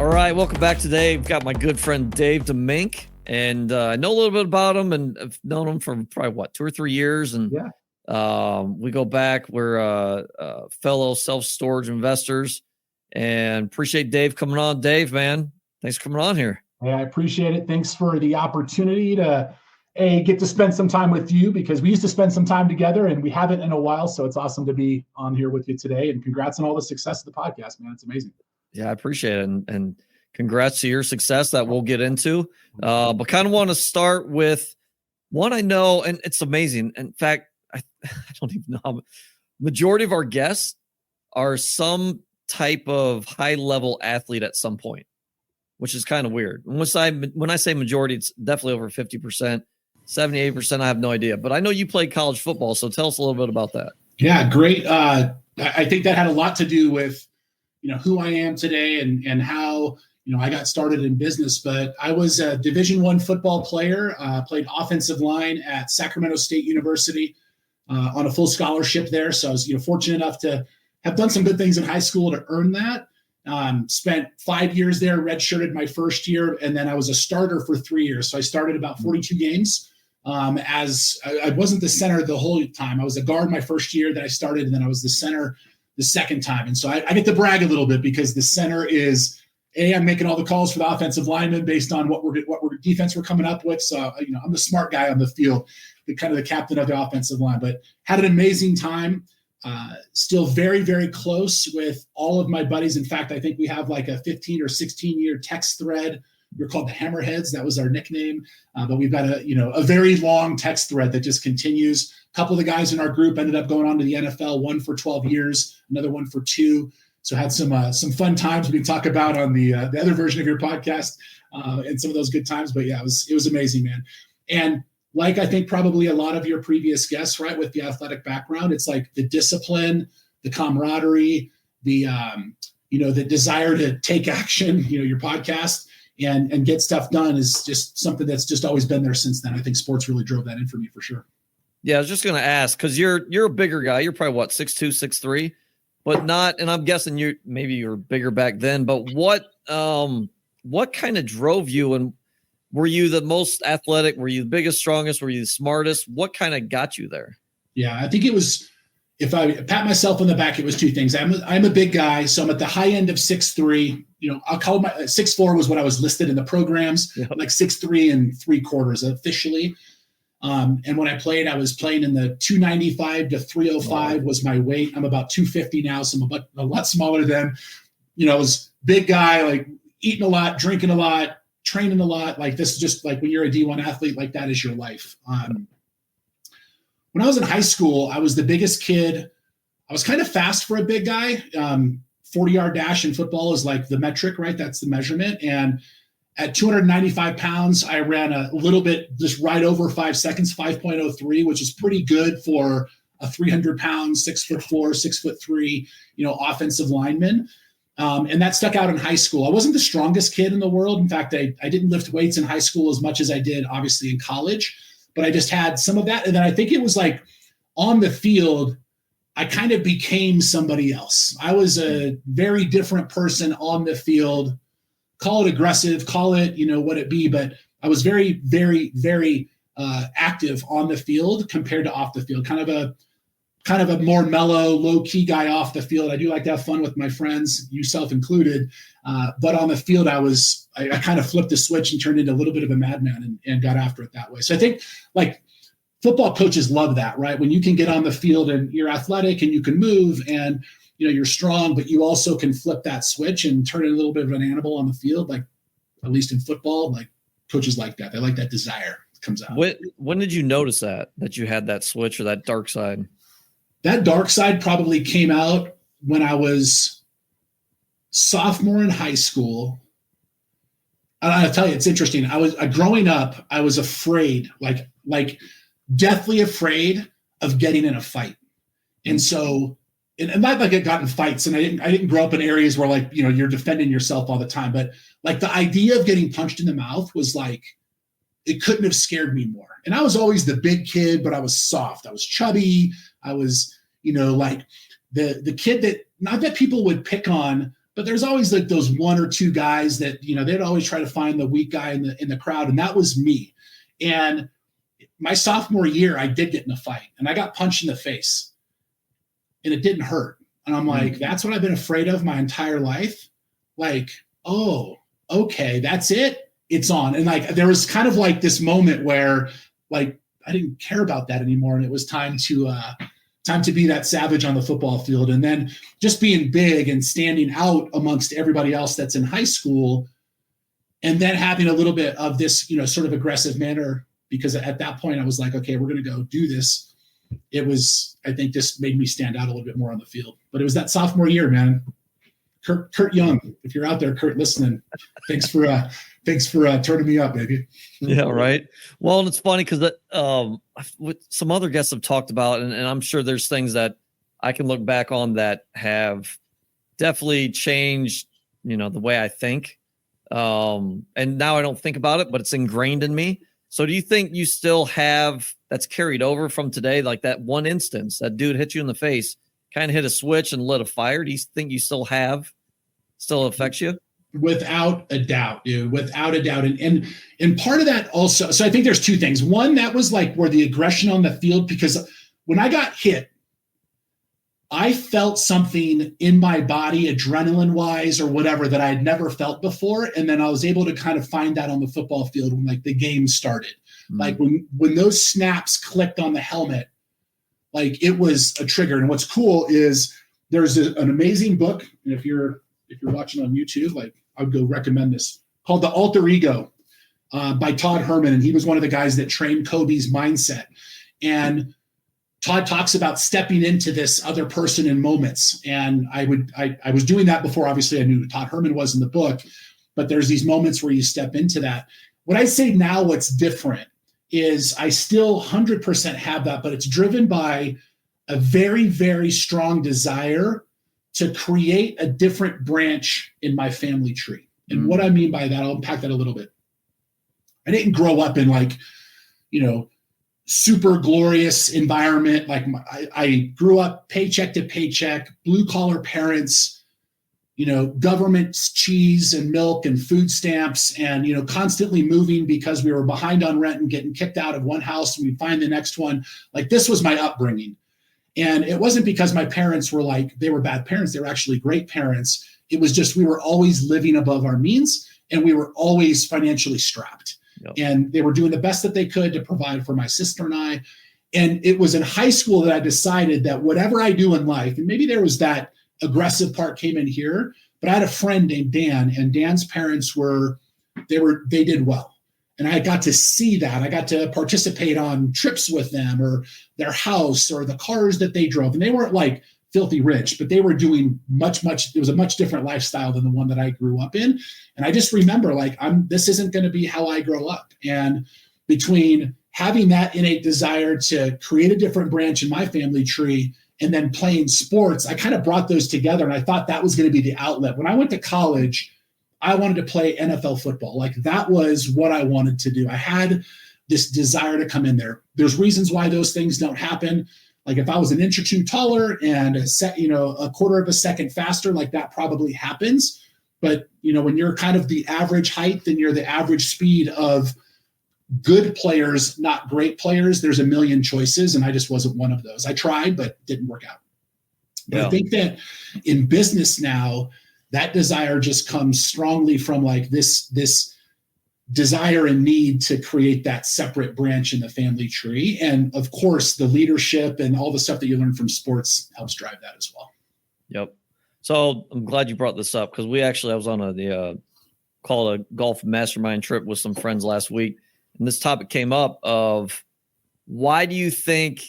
All right, welcome back today. We've got my good friend Dave Demink, and I know a little bit about him, and I've known him for probably 2 or 3 years. And we go back. We're fellow self-storage investors, and appreciate Dave coming on. Dave, man, thanks for coming on here. Hey, I appreciate it. Thanks for the opportunity to get to spend some time with you, because we used to spend some time together and we haven't in a while. So it's awesome to be on here with you today, and congrats on all the success of the podcast, man. It's amazing. Yeah, I appreciate it. And congrats to your success that we'll get into. But kind of want to start with one I know, and it's amazing. In fact, I don't even know how majority of our guests are some type of high level athlete at some point, which is kind of weird. When I say majority, it's definitely over 50%, 78%. I have no idea, but I know you played college football. So tell us a little bit about that. Yeah, great. I think that had a lot to do with, who I am today and how, I got started in business. But I was a Division I football player, played offensive line at Sacramento State University on a full scholarship there. So I was, fortunate enough to have done some good things in high school to earn that. Spent 5 years there, redshirted my first year, and then I was a starter for 3 years. So I started about 42 games. As I wasn't the center the whole time. I was a guard my first year that I started, and then I was the center the second time. And so I get to brag a little bit, because the center is, I'm making all the calls for the offensive linemen based on what defense we're coming up with. So, I'm the smart guy on the field, the kind of the captain of the offensive line, but had an amazing time. Still very, very close with all of my buddies. In fact, I think we have like a 15 or 16 year text thread. We're called the Hammerheads. That was our nickname. But we've got a very long text thread that just continues. A couple of the guys in our group ended up going on to the NFL, one for 12 years, another one for 2. So had some fun times we can talk about on the other version of your podcast, and some of those good times. But yeah, it was amazing, man. And like I think probably a lot of your previous guests, right, with the athletic background, it's like the discipline, the camaraderie, the the desire to take action, your podcast and get stuff done is just something that's just always been there since then. I think sports really drove that in for me for sure. Yeah, I was just going to ask, because you're a bigger guy. You're probably 6'2", 6'3", but not. And I'm guessing you were bigger back then. But what kind of drove you? And were you the most athletic? Were you the biggest, strongest? Were you the smartest? What kind of got you there? Yeah, I think it was. If I pat myself on the back, it was 2 things. I'm a big guy, so I'm at the high end of 6'3". I'll call my 6'4" was what I was listed in the programs. Yeah. Like 6'3 3/4 officially. And when I played, I was playing in the 295 to 305 was my weight. I'm about 250 now, so I'm a lot smaller than, I was big guy, like eating a lot, drinking a lot, training a lot. Like this is just like when you're a D1 athlete, like that is your life. When I was in high school, I was the biggest kid. I was kind of fast for a big guy. 40-yard dash in football is like the metric, right? That's the measurement. And at 295 pounds, I ran a little bit, just right over 5 seconds, 5.03, which is pretty good for a 300-pound, 6'4", 6'3", offensive lineman. And that stuck out in high school. I wasn't the strongest kid in the world. In fact, I didn't lift weights in high school as much as I did, obviously, in college. But I just had some of that. And then I think it was like on the field, I kind of became somebody else. I was a very different person on the field. Call it aggressive, call it, what it be. But I was very, very, very active on the field compared to off the field. Kind of a more mellow, low-key guy off the field. I do like to have fun with my friends, yourself included. But on the field, I kind of flipped the switch and turned into a little bit of a madman and got after it that way. So I think like football coaches love that, right? When you can get on the field and you're athletic and you can move and, you're strong, but you also can flip that switch and turn it a little bit of an animal on the field. Like at least in football, like coaches like that. They like that desire that comes out. When did you notice that you had that switch or that dark side? That dark side probably came out when I was sophomore in high school. And I'll tell you, it's interesting. Growing up, I was afraid, like deathly afraid of getting in a fight. And so, and not like I got in fights, and I didn't grow up in areas where like, you're defending yourself all the time, but like the idea of getting punched in the mouth was like, it couldn't have scared me more. And I was always the big kid, but I was soft. I was chubby. I was, like the kid that, not that people would pick on, but there's always like those one or two guys that, you know, they'd always try to find the weak guy in the crowd. And that was me. And my sophomore year, I did get in a fight and I got punched in the face and it didn't hurt. And I'm like, that's what I've been afraid of my entire life. Like, oh, okay, that's it. It's on. And like, there was kind of like this moment where like, I didn't care about that anymore. And it was time to be that savage on the football field. And then just being big and standing out amongst everybody else that's in high school. And then having a little bit of this, you know, sort of aggressive manner, because at that point I was like, okay, we're going to go do this. It was, I think this made me stand out a little bit more on the field, but it was that sophomore year, man. Kurt Young, if you're out there, Kurt, listening, thanks for turning me up, baby. Yeah, right. Well, and it's funny because what some other guests have talked about, and I'm sure there's things that I can look back on that have definitely changed, you know, the way I think. And now I don't think about it, but it's ingrained in me. So do you think you still have that's carried over from today? Like that one instance, that dude hit you in the face, kind of hit a switch and lit a fire. Do you think you still affects you? Without a doubt, dude, without a doubt. And part of that also, so I think there's two things. One, that was like where the aggression on the field, because when I got hit, I felt something in my body, adrenaline wise or whatever, that I had never felt before. And then I was able to kind of find that on the football field when like the game started. Like when those snaps clicked on the helmet, like it was a trigger. And what's cool is there's an amazing book. And if you're watching on YouTube, like I would go recommend this, called The Alter Ego by Todd Herman. And he was one of the guys that trained Kobe's mindset. And Todd talks about stepping into this other person in moments. And I was doing that before, obviously I knew who Todd Herman was in the book, but there's these moments where you step into that. What I say now, what's different is I still 100% have that, but it's driven by a very, very strong desire to create a different branch in my family tree. And what I mean by that, I'll unpack that a little bit. I didn't grow up in like, you know, super glorious environment. Like I grew up paycheck to paycheck, blue collar parents, you know, government cheese and milk and food stamps, and, you know, constantly moving because we were behind on rent and getting kicked out of one house and we'd find the next one. Like this was my upbringing. And it wasn't because my parents were like, they were bad parents. They were actually great parents. It was just, we were always living above our means and we were always financially strapped. Yep. And they were doing the best that they could to provide for my sister and I. And it was in high school that I decided that whatever I do in life, and maybe there was that aggressive part came in here, but I had a friend named Dan, and Dan's parents they did well. And I got to see that. I got to participate on trips with them or their house or the cars that they drove. And they weren't like filthy rich, but they were doing it was a much different lifestyle than the one that I grew up in. And I just remember like, this isn't going to be how I grow up. And between having that innate desire to create a different branch in my family tree and then playing sports, I kind of brought those together. And I thought that was going to be the outlet. When I went to college, I wanted to play NFL football. Like that was what I wanted to do. I had this desire to come in there. There's reasons why those things don't happen. Like if I was an inch or two taller and a quarter of a second faster, like that probably happens. But, you know, when you're kind of the average height, then you're the average speed of good players, not great players. There's a million choices. And I just wasn't one of those. I tried, but didn't work out. But I think that in business now, that desire just comes strongly from like this desire and need to create that separate branch in the family tree. And of course, the leadership and all the stuff that you learn from sports helps drive that as well. Yep. So I'm glad you brought this up because I was on a golf mastermind trip with some friends last week. And this topic came up of why do you think,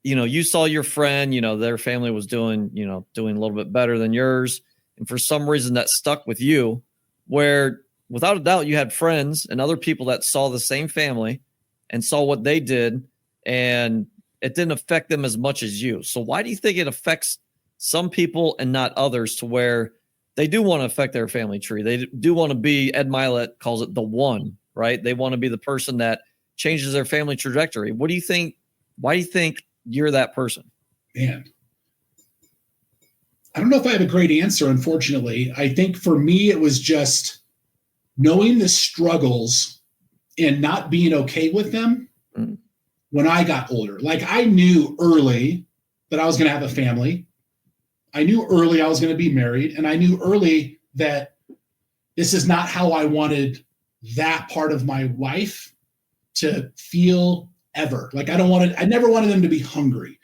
you know, you saw your friend, you know, their family was doing a little bit better than yours. And for some reason that stuck with you, where without a doubt you had friends and other people that saw the same family and saw what they did and it didn't affect them as much as you. So why do you think it affects some people and not others to where they do want to affect their family tree? They do want to be, Ed Milet calls it the one, right? They want to be the person that changes their family trajectory. What do you think? Why do you think you're that person? Man, I don't know if I have a great answer, unfortunately. I think for me, it was just knowing the struggles and not being okay with them when I got older. Like I knew early that I was going to have a family. I knew early I was going to be married. And I knew early that this is not how I wanted that part of my life to feel ever. Like I never wanted them to be hungry.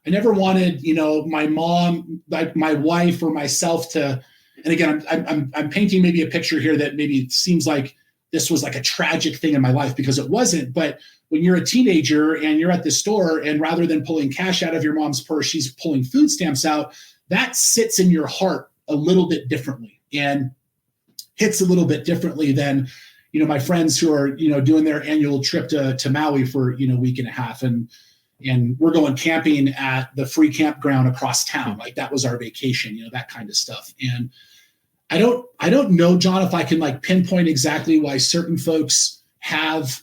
I never wanted, my mom, like my wife or myself to, and again, I'm painting maybe a picture here that maybe seems like this was like a tragic thing in my life, because it wasn't. But when you're a teenager and you're at the store, and rather than pulling cash out of your mom's purse, she's pulling food stamps out, that sits in your heart a little bit differently and hits a little bit differently than, my friends who are, doing their annual trip to Maui for, a week and a half. And we're going camping at the free campground across town. Like that was our vacation, that kind of stuff. And I don't know, John, if I can like pinpoint exactly why certain folks have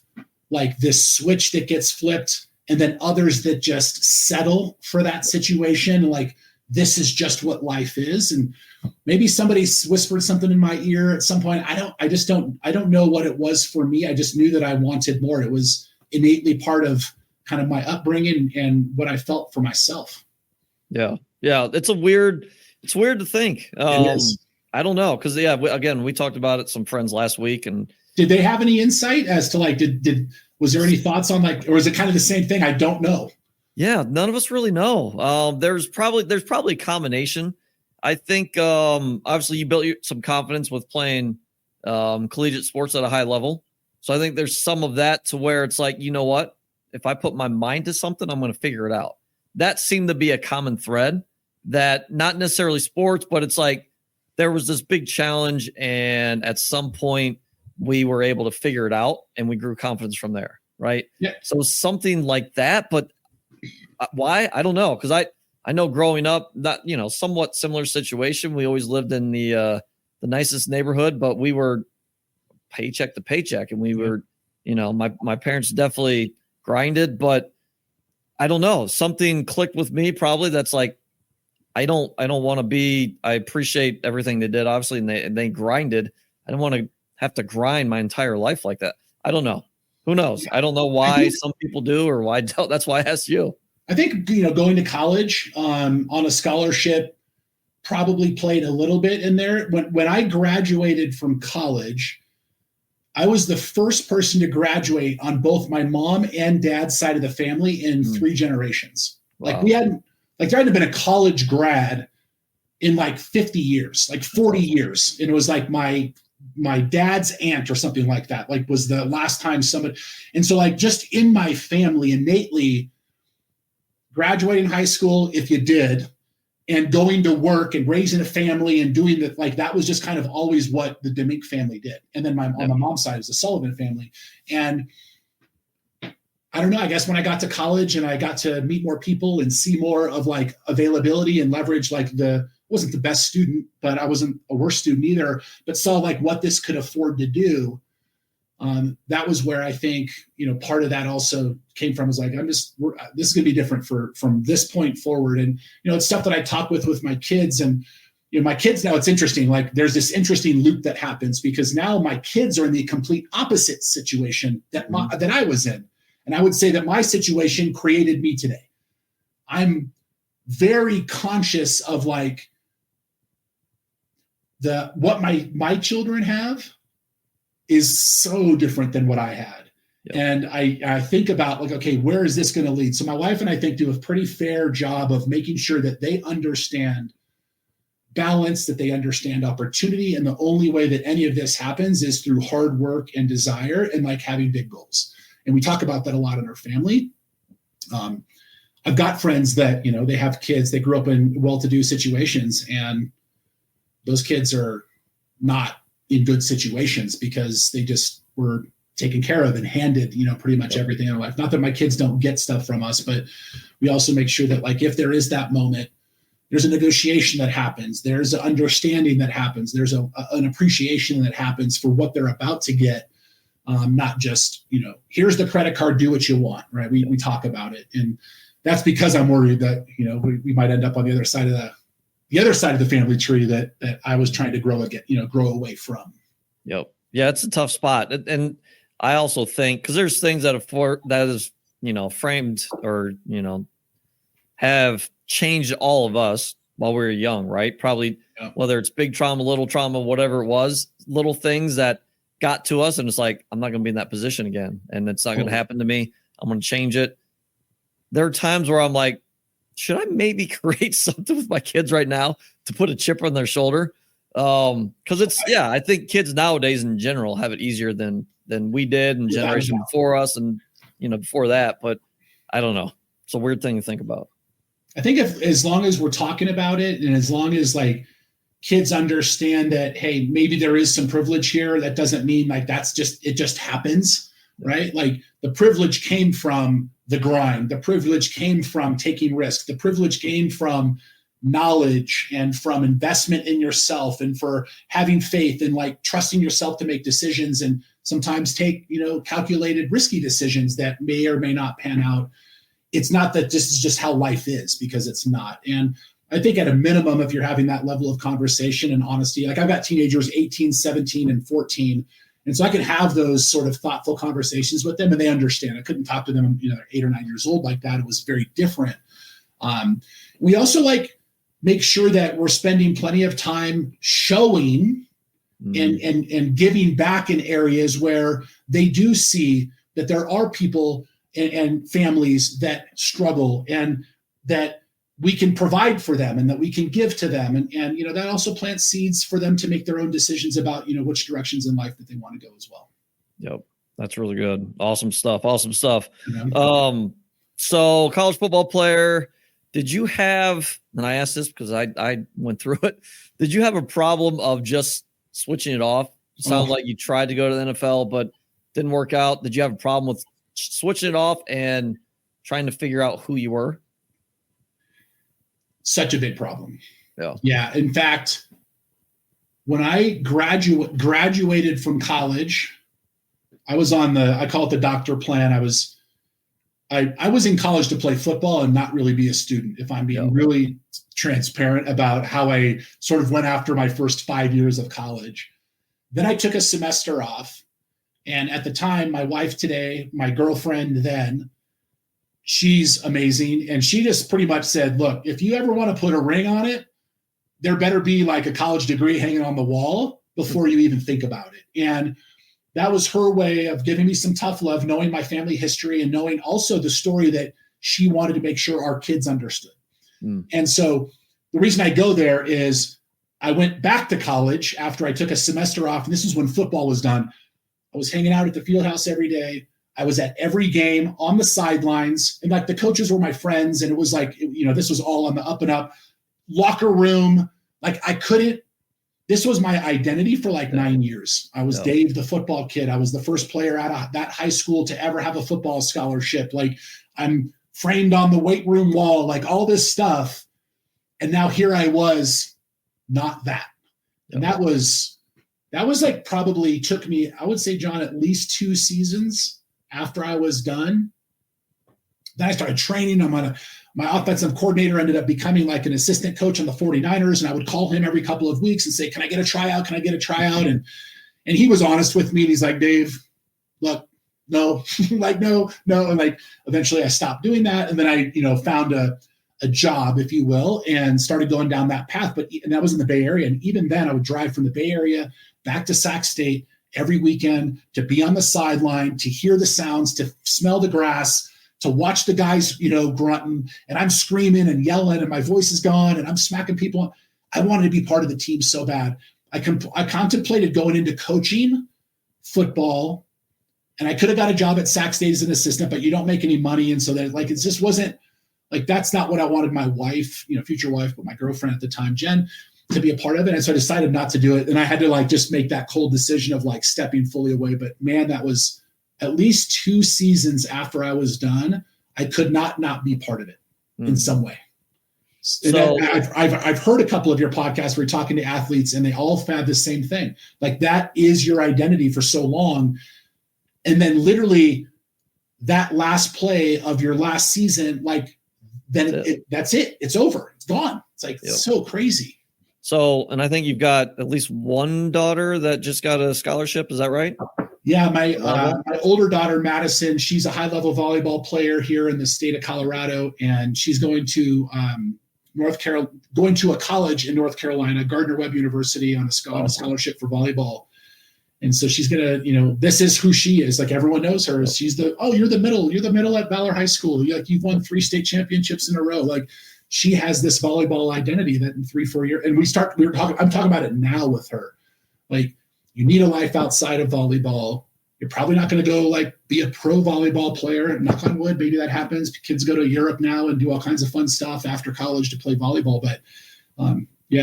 like this switch that gets flipped, and then others that just settle for that situation. Like this is just what life is. And maybe somebody whispered something in my ear at some point. I don't know what it was for me. I just knew that I wanted more. It was innately part of kind of my upbringing and what I felt for myself. Yeah. Yeah. It's weird to think. I don't know. Cause again, we talked about it, some friends last week, and did they have any insight as to like, was there any thoughts on like, or is it kind of the same thing? I don't know. Yeah. None of us really know. There's probably a combination. I think, obviously you built some confidence with playing, collegiate sports at a high level. So I think there's some of that to where it's like, you know what, if I put my mind to something, I'm going to figure it out. That seemed to be a common thread, that not necessarily sports, but it's like there was this big challenge, and at some point we were able to figure it out, and we grew confidence from there. Right. Yeah. So something like that, but why? I don't know. Cause I know growing up, not, somewhat similar situation. We always lived in the nicest neighborhood, but we were paycheck to paycheck, and we were, my parents definitely grinded, but I don't know, something clicked with me probably. That's like, I don't want to be, I appreciate everything they did, obviously. And they grinded. I don't want to have to grind my entire life like that. I don't know. Who knows? I don't know why some people do or why don't. That's why I asked you. I think, going to college on a scholarship probably played a little bit in there. When I graduated from college, I was the first person to graduate on both my mom and dad's side of the family in 3 generations. Wow. Like there hadn't been a college grad in like 50 years, like 40 years. And it was like my dad's aunt or something like that, like was the last time somebody. And so like just in my family innately, graduating high school, if you did, and going to work and raising a family and doing that, like that was just kind of always what the Demink family did. And then on my mom's side is the Sullivan family. And I don't know, I guess when I got to college and I got to meet more people and see more of like availability and leverage, like wasn't the best student, but I wasn't a worse student either, but saw like what this could afford to do. That was where I think, part of that also came from, is like, this is going to be different from this point forward. And, it's stuff that I talk with my kids, and, my kids now, it's interesting. Like there's this interesting loop that happens, because now my kids are in the complete opposite situation that I was in. And I would say that my situation created me today. I'm very conscious of like what my children have is so different than what I had. Yep. And I think about like, okay, where is this going to lead? So my wife and I think do a pretty fair job of making sure that they understand balance, that they understand opportunity. And the only way that any of this happens is through hard work and desire and like having big goals. And we talk about that a lot in our family. I've got friends that, they have kids, they grew up in well-to-do situations, and those kids are not in good situations because they just were taken care of and handed, pretty much everything in their life. Not that my kids don't get stuff from us, but we also make sure that like, if there is that moment, there's a negotiation that happens. There's an understanding that happens. There's an appreciation that happens for what they're about to get. Not just, here's the credit card, do what you want, right? We talk about it. And that's because I'm worried that, we might end up on the other side of the other side of the family tree that I was trying to grow away from. Yep. Yeah, it's a tough spot. And I also think, because there's things that is, framed or, have changed all of us while we were young, right? Probably whether it's big trauma, little trauma, whatever it was, little things that got to us. And it's like, I'm not going to be in that position again. And it's not going to happen to me. I'm going to change it. There are times where I'm like, should I maybe create something with my kids right now to put a chip on their shoulder? Because I think kids nowadays in general have it easier than we did and generation before us and, before that. But I don't know. It's a weird thing to think about. I think as long as we're talking about it and as long as like kids understand that, hey, maybe there is some privilege here, that doesn't mean like it just happens, right? Like the privilege came from the grind. The privilege came from taking risks. The privilege came from knowledge and from investment in yourself and for having faith and like trusting yourself to make decisions and sometimes take, calculated risky decisions that may or may not pan out. It's not that this is just how life is, because it's not. And I think at a minimum, if you're having that level of conversation and honesty, like I've got teenagers 18, 17, and 14. And so I can have those sort of thoughtful conversations with them and they understand. I couldn't talk to them, they're 8 or 9 years old like that. It was very different. We also make sure that we're spending plenty of time showing and giving back in areas where they do see that there are people and families that struggle and that we can provide for them and that we can give to them. And that also plants seeds for them to make their own decisions about, which directions in life that they want to go as well. Yep. That's really good. Awesome stuff. Mm-hmm. So college football player, did you have, and I asked this because I went through it. Did you have a problem of just switching it off? It sounds like you tried to go to the NFL, but didn't work out. Did you have a problem with switching it off and trying to figure out who you were? Such a big problem. Yeah. Yeah. In fact, when I graduated from college, I was on I call it the doctor plan. I was in college to play football and not really be a student, if I'm being really transparent about how I sort of went after my first 5 years of college. Then I took a semester off. And at the time, my wife today, my girlfriend then, she's amazing. And she just pretty much said, look, if you ever want to put a ring on it, there better be like a college degree hanging on the wall before you even think about it. And that was her way of giving me some tough love, knowing my family history and knowing also the story that she wanted to make sure our kids understood. And so the reason I go there is I went back to college after I took a semester off. And this is when football was done. I was hanging out at the field house every day. I was at every game on the sidelines, and like the coaches were my friends. And it was like, this was all on the up and up. Locker room. Like this was my identity for like 9 years. I was Dave, the football kid. I was the first player out of that high school to ever have a football scholarship. Like I'm framed on the weight room wall, like all this stuff. And now here I was, not that. And that was like probably took me, I would say, John, at least 2 seasons after I was done. Then I started training. My offensive coordinator ended up becoming like an assistant coach on the 49ers. And I would call him every couple of weeks and say, can I get a tryout? Can I get a tryout? And he was honest with me. And he's like, Dave, look, no, like, no. And like, eventually I stopped doing that. And then I, found a job, if you will, and started going down that path. And that was in the Bay Area. And even then I would drive from the Bay Area back to Sac State every weekend to be on the sideline, to hear the sounds, to smell the grass, to watch the guys, grunting, and I'm screaming and yelling and my voice is gone and I'm smacking people. I wanted to be part of the team so bad. I contemplated going into coaching football, and I could have got a job at Sac State as an assistant, but you don't make any money. And so that, like, it just wasn't like, that's not what I wanted my wife, future wife, but my girlfriend at the time, Jen, to be a part of it. And so I decided not to do it. And I had to like just make that cold decision of like stepping fully away. But man, that was at least 2 seasons after I was done. I could not be part of it in some way. So I've heard a couple of your podcasts where you're talking to athletes and they all have the same thing. Like that is your identity for so long. And then literally that last play of your last season, like then that's it. It's over. It's gone. It's like so crazy. So, and I think you've got at least one daughter that just got a scholarship. Is that right? Yeah, my older daughter, Madison, she's a high-level volleyball player here in the state of Colorado, and she's going to going to a college in North Carolina, Gardner-Webb University, on a scholarship for volleyball. And so she's gonna, this is who she is. Like, everyone knows her. She's you're the middle at Valor High School. You've won 3 state championships in a row. Like, she has this volleyball identity that in 3-4 years, and I'm talking about it now with her. Like, you need a life outside of volleyball. You're probably not going to go be a pro volleyball player. Knock on wood, maybe that happens. Kids go to Europe now and do all kinds of fun stuff after college to play volleyball. But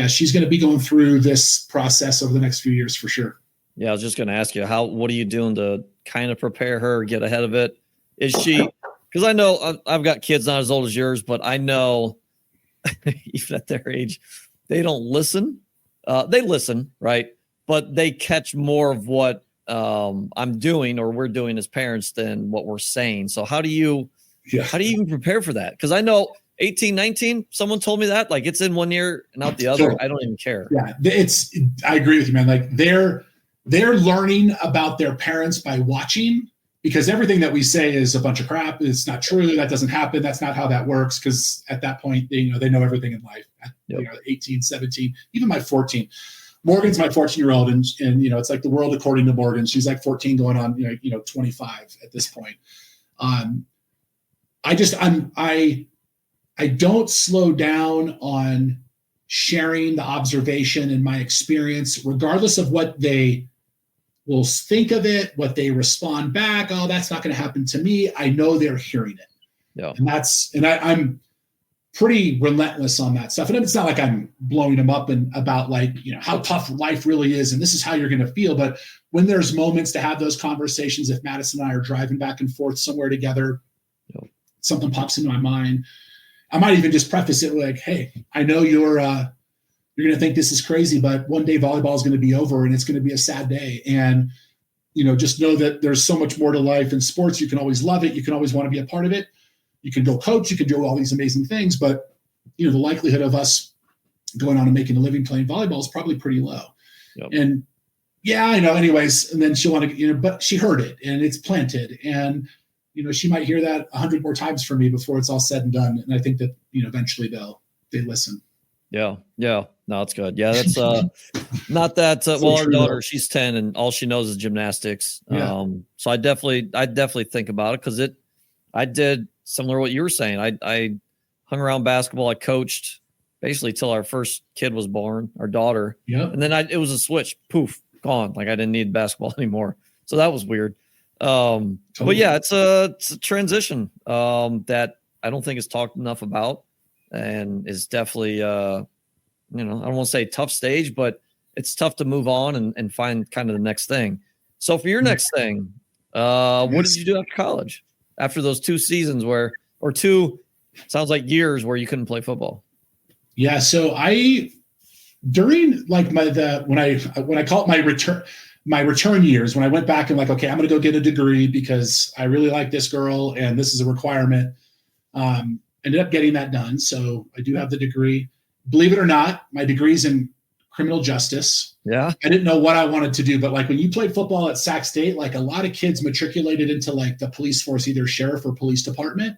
she's going to be going through this process over the next few years for sure. Yeah, I was just going to ask you, what are you doing to kind of prepare her, get ahead of it? Is she, because I know I've got kids not as old as yours, but I know even at their age, they don't listen. They listen, right? But they catch more of what I'm doing or we're doing as parents than what we're saying. So how do you even prepare for that? Because I know 18, 19, someone told me that, it's in one ear and out the other. I don't even care. Yeah, I agree with you, man. They're learning about their parents by watching, because everything that we say is a bunch of crap. It's not true. That doesn't happen. That's not how that works. Because at that point, they know everything in life. 18, 17, even my 14. Morgan's my 14-year-old, and it's like the world according to Morgan. She's like 14 going on 25 at this point. I don't slow down on sharing the observation and my experience, regardless of what they will think of it, what they respond back. Oh, that's not going to happen to me. I know they're hearing it. Yeah. And I'm pretty relentless on that stuff. And it's not like I'm blowing them up and about how tough life really is. And this is how you're going to feel. But when there's moments to have those conversations, if Madison and I are driving back and forth somewhere together, something pops into my mind, I might even just preface it like, hey, I know you're going to think this is crazy, but one day volleyball is going to be over and it's going to be a sad day. And, just know that there's so much more to life in sports. You can always love it. You can always want to be a part of it. You can go coach, you can do all these amazing things, but the likelihood of us going on and making a living playing volleyball is probably pretty low. Yep. And I know anyways, and then she'll want to, but she heard it and it's planted, and, she might hear that 100 more times from me before it's all said and done. And I think that, eventually they listen. Yeah. Yeah. No, it's good. Yeah. That's not that, our daughter, she's 10 and all she knows is gymnastics. Yeah. So I definitely think about it. 'Cause I did similar to what you were saying. I hung around basketball. I coached basically till our first kid was born, our daughter. Yeah. And then it was a switch, poof, gone. I didn't need basketball anymore. So that was weird. Totally. But yeah, it's a transition that I don't think is talked enough about, and is definitely, I don't want to say tough stage, but it's tough to move on and find kind of the next thing. So for your next thing, what did you do after college? After those 2 seasons sounds like years where you couldn't play football. Yeah. So during when I call it my return years, when I went back and okay, I'm going to go get a degree because I really like this girl and this is a requirement. Ended up getting that done. So I do have the degree. Believe it or not, my degree's in criminal justice. Yeah. I didn't know what I wanted to do, but when you played football at Sac State, a lot of kids matriculated into the police force, either sheriff or police department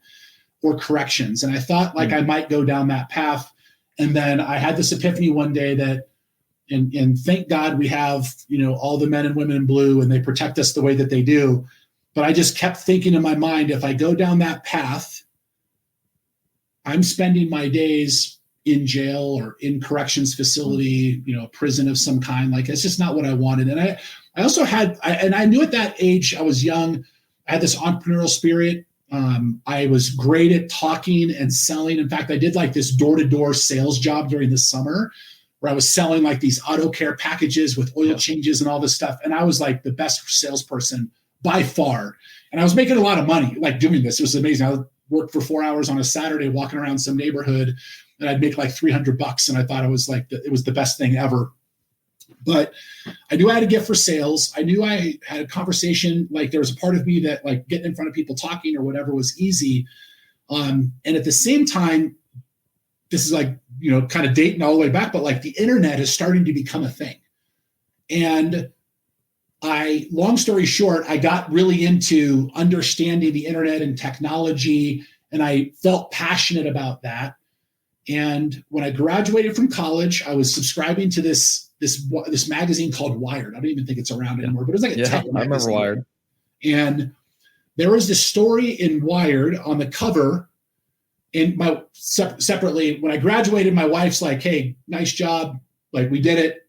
or corrections. And I thought I might go down that path. And then I had this epiphany one day that, and thank God we have, all the men and women in blue and they protect us the way that they do. But I just kept thinking in my mind, if I go down that path, I'm spending my days in jail or in corrections facility, a prison of some kind. It's just not what I wanted. And I also and I knew at that age, I was young, I had this entrepreneurial spirit. I was great at talking and selling. In fact, I did this door-to-door sales job during the summer where I was selling these auto care packages with oil changes and all this stuff. And I was the best salesperson by far. And I was making a lot of money doing this. It was amazing. I would work for 4 hours on a Saturday walking around some neighborhood, and I'd make $300. And I thought it was it was the best thing ever. But I knew I had a gift for sales. I knew I had a conversation. There was a part of me that getting in front of people talking or whatever was easy. And at the same time, this is like, kind of dating all the way back, but like the internet is starting to become a thing. And long story short, I got really into understanding the internet and technology, and I felt passionate about that. And when I graduated from college, I was subscribing to this magazine called Wired. I don't even think it's around anymore, but it was like a tech magazine. I remember Wired. And there was this story in Wired on the cover. And separately, when I graduated, my wife's like, "Hey, nice job. Like, we did it.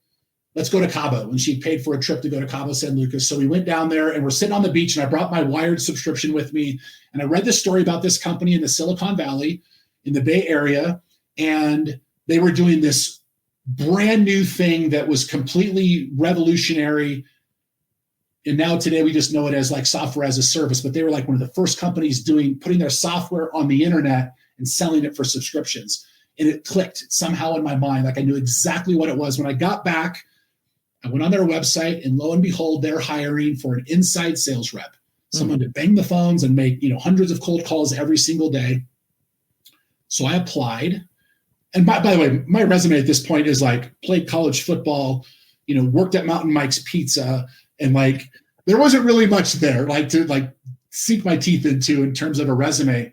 Let's go to Cabo." And she paid for a trip to go to Cabo San Lucas. So we went down there and we're sitting on the beach, and I brought my Wired subscription with me. And I read this story about this company in the Silicon Valley in the Bay Area. And they were doing this brand new thing that was completely revolutionary. And now today we just know it as like software as a service, but they were like one of the first companies putting their software on the internet and selling it for subscriptions. And it clicked somehow in my mind. Like I knew exactly what it was. When I got back, I went on their website, and lo and behold, they're hiring for an inside sales rep, someone to bang the phones and make, hundreds of cold calls every single day. So I applied. And by the way, my resume at this point is like played college football, worked at Mountain Mike's Pizza, and like there wasn't really much there like to like sink my teeth into in terms of a resume.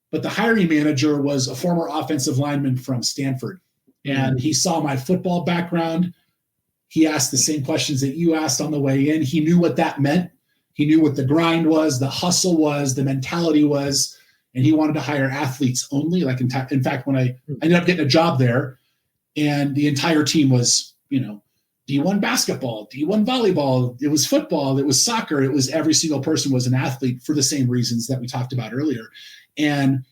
But the hiring manager was a former offensive lineman from Stanford, and he saw my football background. He asked the same questions that you asked on the way in. He knew what that meant. He knew what the grind was, the hustle was, the mentality was. And he wanted to hire athletes only. Like in fact, when I ended up getting a job there, and the entire team was, D1 basketball, D1 volleyball, it was football, it was soccer, it was every single person was an athlete for the same reasons that we talked about earlier. And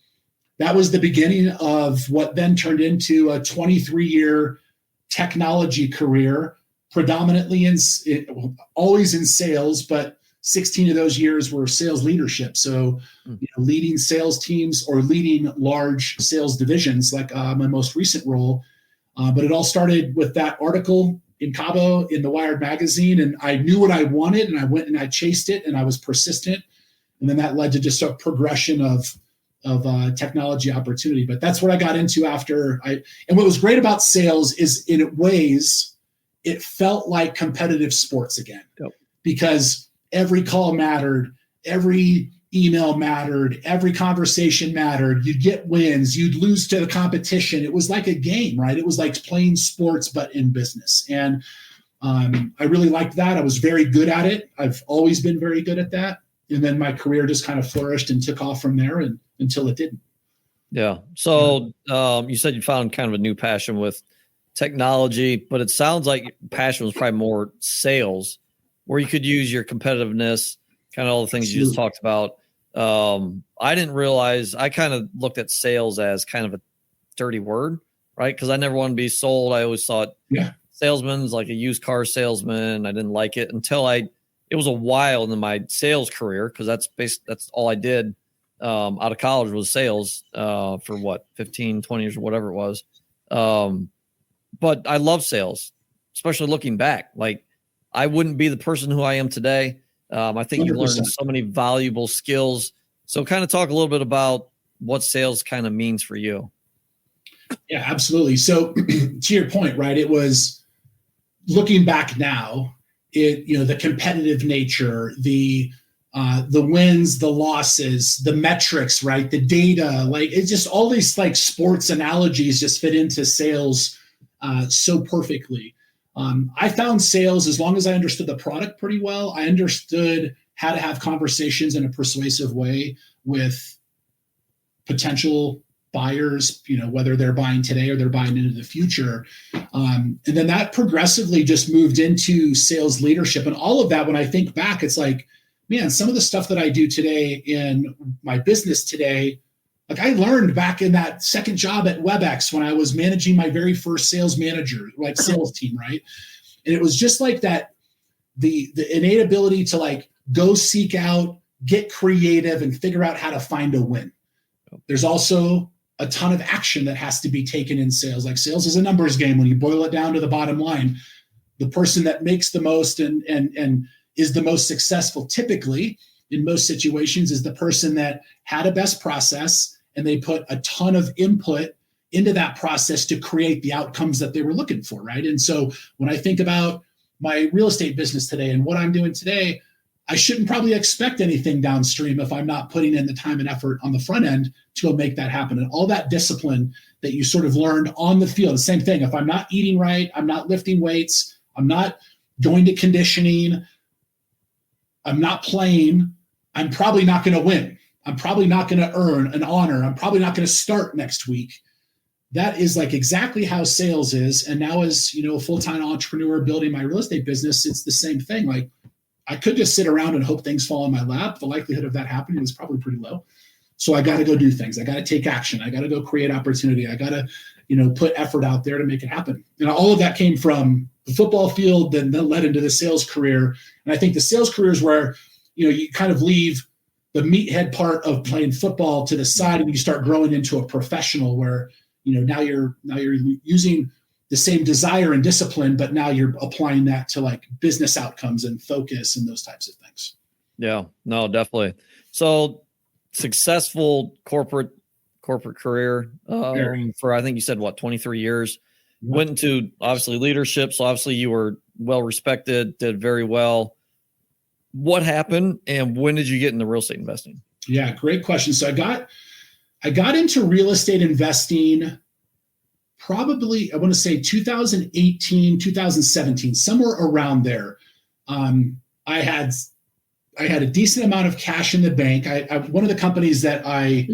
that was the beginning of what then turned into a 23-year technology career, predominantly always in sales, but 16 of those years were sales leadership. So, leading sales teams or leading large sales divisions, like my most recent role. But it all started with that article in Cabo in the Wired magazine. And I knew what I wanted, and I went and I chased it, and I was persistent. And then that led to just a progression of technology opportunity. But that's what I got into after and what was great about sales is in ways, it felt like competitive sports again. Yep. Because every call mattered, every email mattered, every conversation mattered. You'd get wins, you'd lose to the competition. It was like a game, right? It was like playing sports, but in business. And I really liked that. I was very good at it. I've always been very good at that. And then my career just kind of flourished and took off from there until it didn't. Yeah. So you said you found kind of a new passion with technology, but it sounds like passion was probably more sales, where you could use your competitiveness, kind of all the things you just talked about. I didn't realize, I kind of looked at sales as kind of a dirty word, right? Because I never wanted to be sold. I always thought salesman's like a used car salesman. I didn't like it until it was a while into my sales career, because that's all I did out of college was sales for 15, 20 years or whatever it was. But I love sales, especially looking back. Like, I wouldn't be the person who I am today. I think you learned so many valuable skills. So kind of talk a little bit about what sales kind of means for you. Yeah, absolutely. So to your point, right, it was looking back now, the competitive nature, the wins, the losses, the metrics, right, the data, like it's just all these like sports analogies just fit into sales so perfectly. I found sales, as long as I understood the product pretty well, I understood how to have conversations in a persuasive way with potential buyers, whether they're buying today or they're buying into the future. And then that progressively just moved into sales leadership. And all of that, when I think back, it's like, man, some of the stuff that I do today in my business today, like I learned back in that second job at WebEx when I was managing my very first sales team, right? And it was just like that, the innate ability to like go seek out, get creative, and figure out how to find a win. There's also a ton of action that has to be taken in sales. Like sales is a numbers game. When you boil it down to the bottom line, the person that makes the most and is the most successful typically in most situations is the person that had a best process and they put a ton of input into that process to create the outcomes that they were looking for, right? And so when I think about my real estate business today and what I'm doing today, I shouldn't probably expect anything downstream if I'm not putting in the time and effort on the front end to go make that happen. And all that discipline that you sort of learned on the field, the same thing. If I'm not eating right, I'm not lifting weights, I'm not going to conditioning, I'm not playing, I'm probably not going to win. I'm probably not going to earn an honor. I'm probably not going to start next week. That is like exactly how sales is. And now as, a full-time entrepreneur building my real estate business, it's the same thing. Like I could just sit around and hope things fall in my lap. The likelihood of that happening is probably pretty low. So I got to go do things. I got to take action. I got to go create opportunity. I got to, put effort out there to make it happen. And all of that came from the football field, then led into the sales career. And I think the sales career is where, you kind of leave the meathead part of playing football to the side and you start growing into a professional where, now you're using the same desire and discipline, but now you're applying that to like business outcomes and focus and those types of things. Yeah, no, definitely. So successful corporate career for, I think you said 23 years, went into obviously leadership. So obviously you were well respected, did very well. What happened and when did you get into real estate investing? Yeah, great question. So I got into real estate investing probably, I want to say 2018, 2017, somewhere around there. I had a decent amount of cash in the bank. One of the companies that I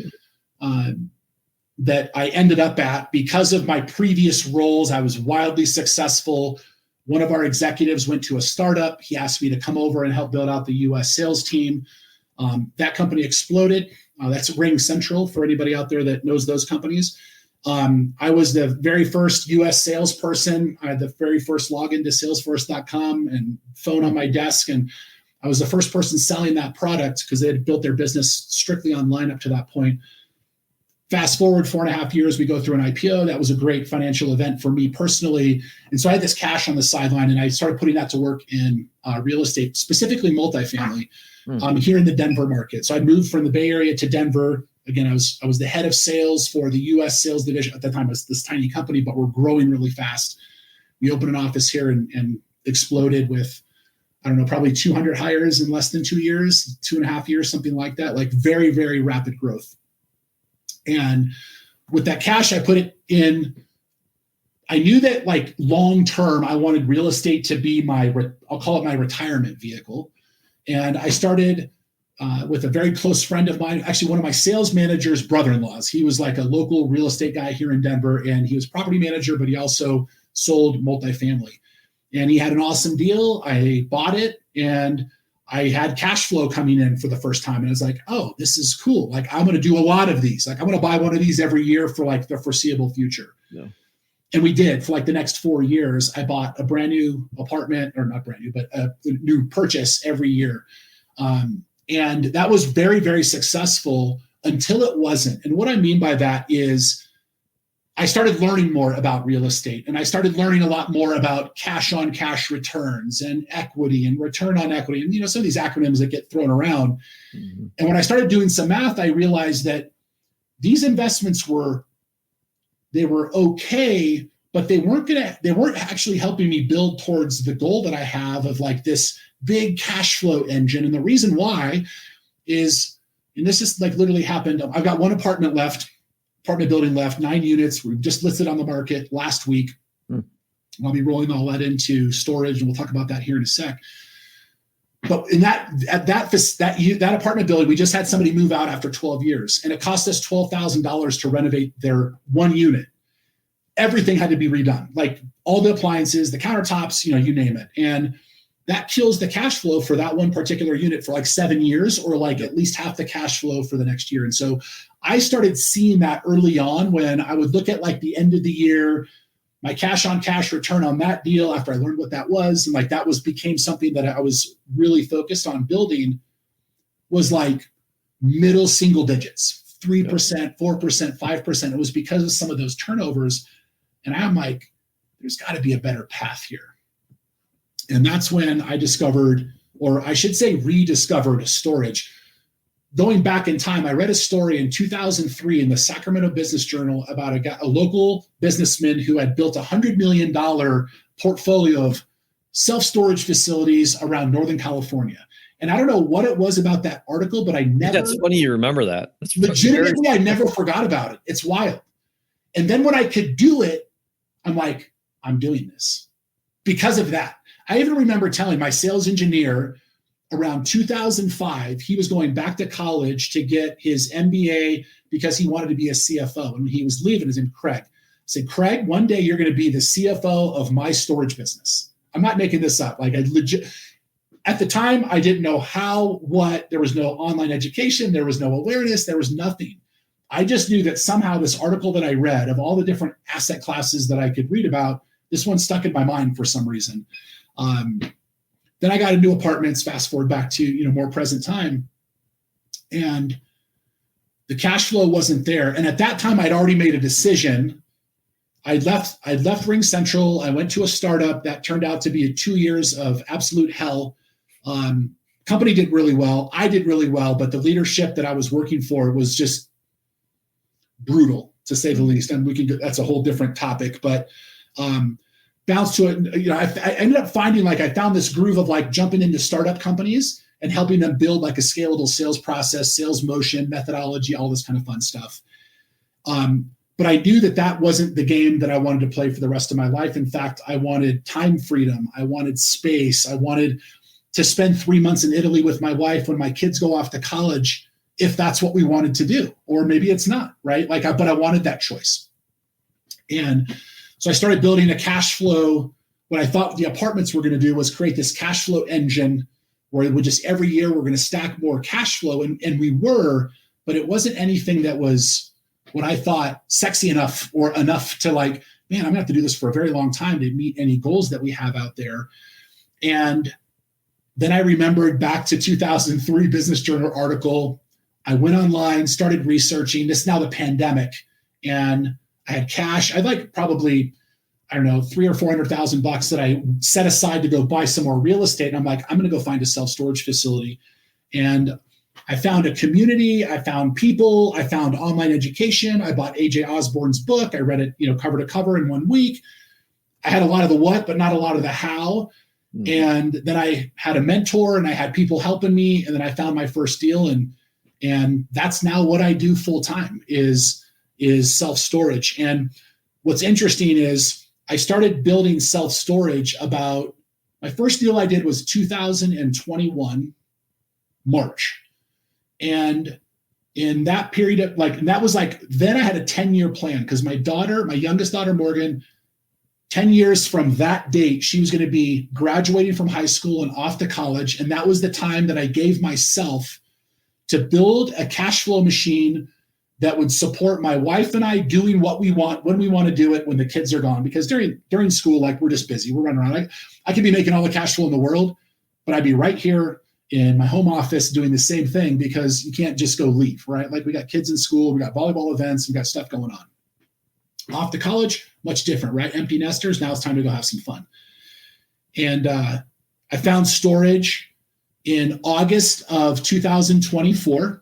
ended up at, because of my previous roles, I was wildly successful. One of our executives went to a startup. He asked me to come over and help build out the US sales team. That company exploded. That's Ring Central for anybody out there that knows those companies. I was the very first US salesperson. I had the very first login to salesforce.com and phone on my desk. And I was the first person selling that product because they had built their business strictly online up to that point. Fast forward 4.5 years, we go through an IPO. That was a great financial event for me personally. And so I had this cash on the sideline and I started putting that to work in real estate, specifically multifamily, here in the Denver market. So I moved from the Bay Area to Denver. Again, I was the head of sales for the US sales division. At that time, it was this tiny company, but we're growing really fast. We opened an office here and exploded with, I don't know, probably 200 hires in less than 2 years, 2.5 years, something like that, like very, very rapid growth. And with that cash, I put it in. I knew that like long-term, I wanted real estate to be I'll call it my retirement vehicle. And I started with a very close friend of mine, actually one of my sales manager's brother-in-laws. He was like a local real estate guy here in Denver, and he was property manager, but he also sold multifamily. And he had an awesome deal. I bought it, and I had cash flow coming in for the first time. And I was like, oh, this is cool. Like, I'm going to do a lot of these. Like, I'm going to buy one of these every year for like the foreseeable future. Yeah. And we did for like the next 4 years. I bought a brand new apartment, or not brand new, but a new purchase every year. And that was very, very successful until it wasn't. And what I mean by that is I started learning more about real estate, and I started learning a lot more about cash on cash returns and equity and return on equity. And, some of these acronyms that get thrown around. Mm-hmm. And when I started doing some math, I realized that these investments were okay, but they weren't actually helping me build towards the goal that I have of like this big cash flow engine. And the reason why is, and this is like literally happened. I've got one apartment building left, 9 units. We've just listed on the market last week. I'll be rolling all that into storage, and we'll talk about that here in a sec. But in that apartment building, we just had somebody move out after 12 years, and it cost us $12,000 to renovate their one unit. Everything had to be redone, like all the appliances, the countertops, you name it. And that kills the cash flow for that one particular unit for like 7 years, or like at least half the cash flow for the next year. And so I started seeing that early on when I would look at like the end of the year, my cash on cash return on that deal after I learned what that was. And like that became something that I was really focused on building, was like middle single digits, 3%, 4%, 5%. It was because of some of those turnovers. And I'm like, there's got to be a better path here. And that's when I discovered, or I should say rediscovered, storage. going back in time, I read a story in 2003 in the Sacramento Business Journal about a local businessman who had built $100 million portfolio of self-storage facilities around Northern California. And I don't know what it was about that article, but I never. That's funny you remember that. That's legitimately, I never forgot about it. It's wild. And then when I could do it, I'm like, I'm doing this because of that. I even remember telling my sales engineer around 2005, he was going back to college to get his MBA because he wanted to be a CFO. And he was leaving, his name Craig. I said, Craig, one day you're going to be the CFO of my storage business. I'm not making this up. Like, I legit, at the time, I didn't know how, what, there was no online education, there was no awareness, there was nothing. I just knew that somehow this article that I read of all the different asset classes that I could read about, this one stuck in my mind for some reason. Then I got into apartments, fast forward back to, more present time. And the cash flow wasn't there. And at that time, I'd already made a decision. I'd left Ring Central. I went to a startup that turned out to be 2 years of absolute hell. Company did really well. I did really well, but the leadership that I was working for was just brutal, to say the least. And that's a whole different topic, but bounce to it. I ended up finding, I found this groove of jumping into startup companies and helping them build a scalable sales process, sales motion, methodology, all this kind of fun stuff. But I knew that wasn't the game that I wanted to play for the rest of my life. In fact, I wanted time freedom. I wanted space. I wanted to spend 3 months in Italy with my wife when my kids go off to college, if that's what we wanted to do, or maybe it's not, right? But I wanted that choice. And so I started building a cash flow. What I thought the apartments were going to do was create this cash flow engine where it would just every year we're going to stack more cash flow. And we were, but it wasn't anything that was what I thought sexy enough or enough to man, I'm going to have to do this for a very long time to meet any goals that we have out there. And then I remembered back to 2003 Business Journal article. I went online, started researching. This is now the pandemic. And I had cash. I'd probably, I don't know, $300,000 or $400,000 that I set aside to go buy some more real estate. And I'm like, I'm going to go find a self-storage facility. And I found a community. I found people. I found online education. I bought AJ Osborne's book. I read it, cover to cover in 1 week. I had a lot of the what, but not a lot of the how. Mm-hmm. And then I had a mentor and I had people helping me. And then I found my first deal. And that's now what I do full time is self-storage. And what's interesting is I started building self-storage about, my first deal I did was 2021, March. And in that period of and that was then I had a 10-year plan because my youngest daughter, Morgan, 10 years from that date, she was going to be graduating from high school and off to college. And that was the time that I gave myself to build a cash flow machine that would support my wife and I doing what we want when we want to do it when the kids are gone. Because during school, we're just busy. We're running around. I could be making all the cash flow in the world, but I'd be right here in my home office doing the same thing because you can't just go leave, right? We got kids in school, we got volleyball events, we got stuff going on. Off to college, much different, right? Empty nesters, now it's time to go have some fun. And I found storage in August of 2024.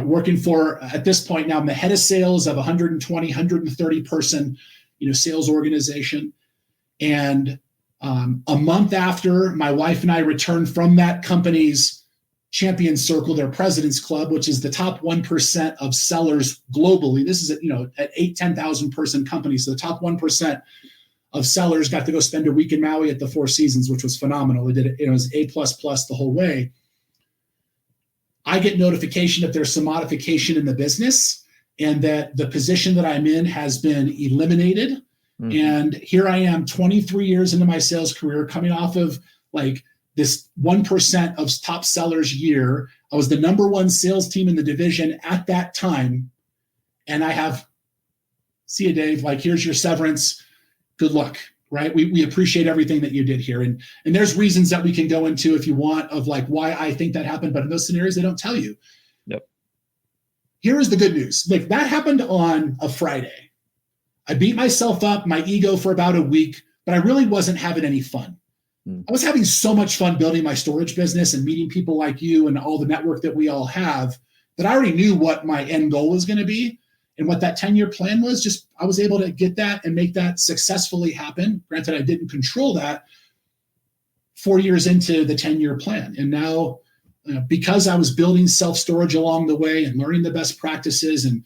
Working for, at this point now, I'm the head of sales of 120, 130 person, sales organization. And a month after my wife and I returned from that company's champion circle, their president's club, which is the top 1% of sellers globally. This is at 10,000 person company. So the top 1% of sellers got to go spend a week in Maui at the Four Seasons, which was phenomenal. They did it. It was A++ the whole way. I get notification that there's some modification in the business and that the position that I'm in has been eliminated. Mm-hmm. And here I am 23 years into my sales career, coming off of this 1% of top sellers year. I was the number one sales team in the division at that time. And I have, see you, Dave, here's your severance. Good luck. Right? We appreciate everything that you did here. And there's reasons that we can go into if you want of why I think that happened. But in those scenarios, they don't tell you. Yep. Here is the good news. That happened on a Friday. I beat myself up, my ego for about a week, but I really wasn't having any fun. I was having so much fun building my storage business and meeting people like you and all the network that we all have. that I already knew what my end goal was going to be and what that 10-year plan was. Just I was able to get that and make that successfully happen. Granted, I didn't control that 4 years into the 10-year plan. And now, because I was building self-storage along the way and learning the best practices and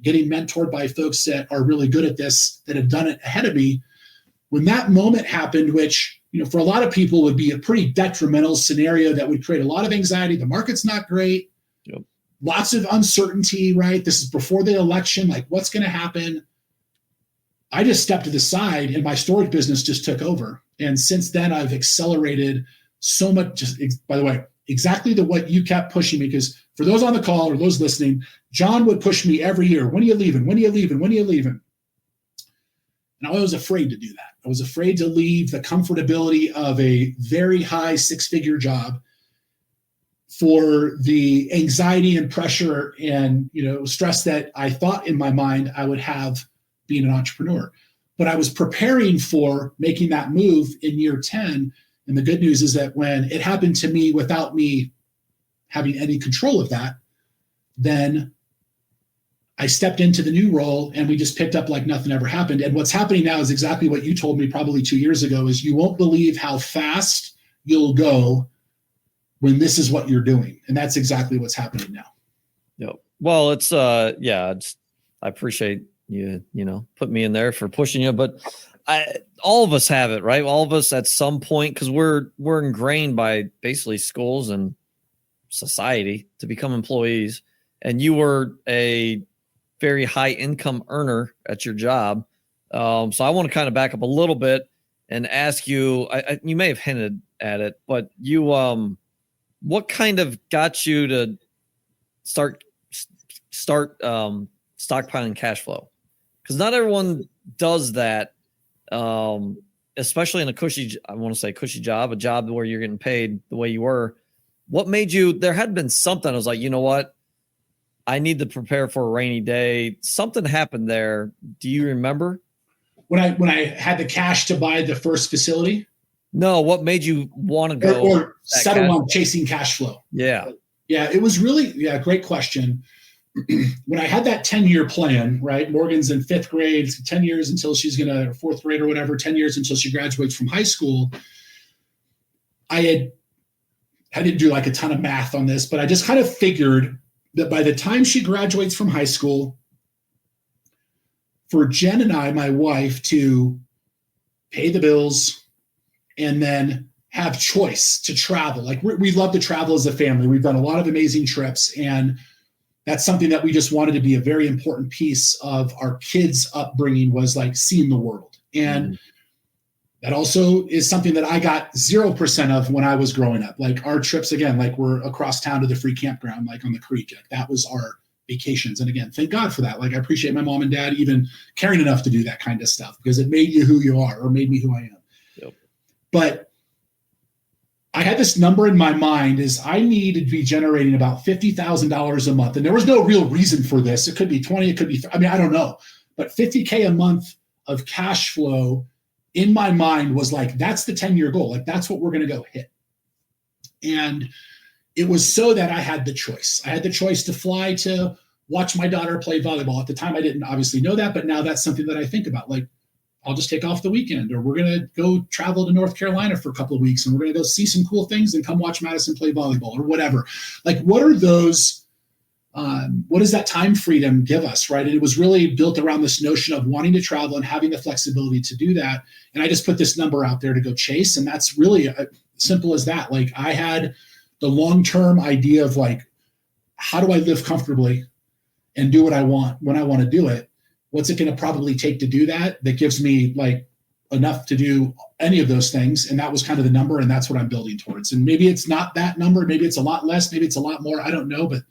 getting mentored by folks that are really good at this, that have done it ahead of me, when that moment happened, which, for a lot of people would be a pretty detrimental scenario that would create a lot of anxiety. The market's not great. Yep. Lots of uncertainty, right? This is before the election. Like, what's going to happen? I just stepped to the side and my storage business just took over. And since then, I've accelerated so much. Just, by the way, exactly what you kept pushing me, because for those on the call or those listening, John would push me every year. When are you leaving? When are you leaving? When are you leaving? And I was afraid to do that. I was afraid to leave the comfortability of a very high six-figure job for the anxiety and pressure and, stress that I thought in my mind I would have being an entrepreneur. But I was preparing for making that move in year 10. And the good news is that when it happened to me without me having any control of that, then I stepped into the new role and we just picked up like nothing ever happened. And what's happening now is exactly what you told me probably 2 years ago, is you won't believe how fast you'll go when this is what you're doing. And that's exactly what's happening now. Yep. Well, it's I appreciate you, put me in there for pushing you, but all of us have it, right? All of us at some point, because we're ingrained by basically schools and society to become employees. And you were a very high income earner at your job. So I want to kind of back up a little bit and ask you, you may have hinted at it, but you, what kind of got you to start stockpiling cash flow? Because not everyone does that, especially in a cushy job, a job where you're getting paid the way you were. What made you? There had been something. I was like, you know what? I need to prepare for a rainy day. Something happened there. Do you remember? When I had the cash to buy the first facility? No, what made you want to go or settle on chasing cash flow? Yeah. Yeah, it was really, great question. When I had that 10-year plan, right? Morgan's in 5th grade, 10 years until she's going to 4th grade or whatever, 10 years until she graduates from high school. I didn't do like a ton of math on this, but I just kind of figured that by the time she graduates from high school, for Jen and I, my wife, to pay the bills and then have choice to travel. Like we love to travel as a family. We've done a lot of amazing trips, and that's something that we just wanted to be a very important piece of our kids' upbringing, was like seeing the world. And that also is something that I got 0% of when I was growing up. Like our trips, again, like we're across town to the free campground, like on the creek. Like that was our vacations. And again, thank God for that. Like I appreciate my mom and dad even caring enough to do that kind of stuff, because it made you who you are, or made me who I am. Yep. But I had this number in my mind, is I needed to be generating about $50,000 a month. And there was no real reason for this. It could be 20, it could be, I don't know, but $50K a month of cash flow in my mind was like, that's the 10-year goal. Like that's what we're going to go hit. And it was so that I had the choice. I had the choice to fly to watch my daughter play volleyball. At the time, I didn't obviously know that, but now that's something that I think about. Like, I'll just take off the weekend, or we're going to go travel to North Carolina for a couple of weeks, and we're going to go see some cool things and come watch Madison play volleyball, or whatever. Like, what are those? What does that time freedom give us, right? And it was really built around this notion of wanting to travel and having the flexibility to do that. And I just put this number out there to go chase. And that's really simple as that. Like I had the long-term idea of like, how do I live comfortably and do what I want when I want to do it? What's it going to probably take to do that? That gives me like enough to do any of those things. And that was kind of the number. And that's what I'm building towards. And maybe it's not that number. Maybe it's a lot less. Maybe it's a lot more. I don't know. But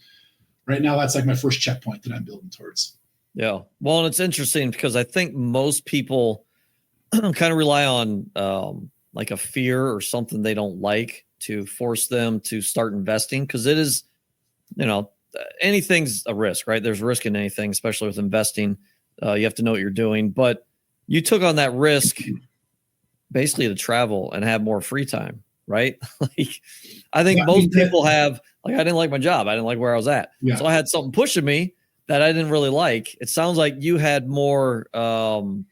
right now, that's like my first checkpoint that I'm building towards. Yeah. Well, and it's interesting because I think most people kind of rely on like a fear or something they don't like to force them to start investing, because it is, anything's a risk, right? There's risk in anything, especially with investing. You have to know what you're doing. But you took on that risk basically to travel and have more free time. right? Like, I think most people have, like, I didn't like my job. I didn't like where I was at. Yeah. So I had something pushing me that I didn't really like. It sounds like you had more, more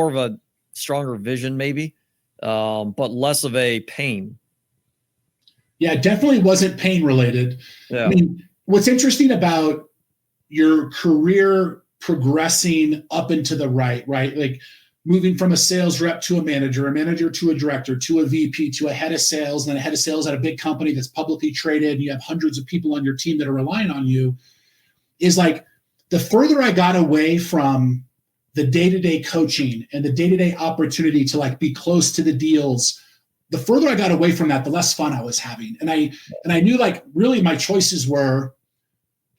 of a stronger vision maybe, but less of a pain. Yeah, it definitely wasn't pain related. Yeah. I mean, what's interesting about your career progressing up and to the right? Like moving from a sales rep to a manager to a director, to a VP, to a head of sales, and then a head of sales at a big company that's publicly traded, and you have hundreds of people on your team that are relying on you, is like the further I got away from the day-to-day coaching and the day-to-day opportunity to like be close to the deals, the further I got away from that, the less fun I was having. And I knew like really my choices were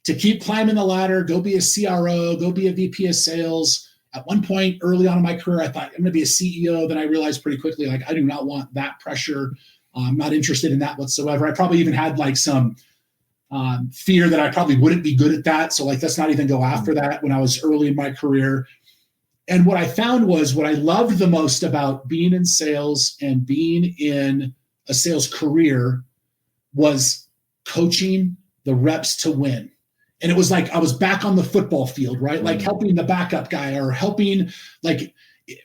to keep climbing the ladder, go be a CRO, go be a VP of sales. At one point early on in my career, I thought I'm going to be a CEO. Then I realized pretty quickly, like, I do not want that pressure. I'm not interested in that whatsoever. I probably even had like some fear that I probably wouldn't be good at that. So like, let's not even go after that when I was early in my career. And what I found was what I loved the most about being in sales and being in a sales career was coaching the reps to win. And it was like I was back on the football field, right? Like helping the backup guy or helping, like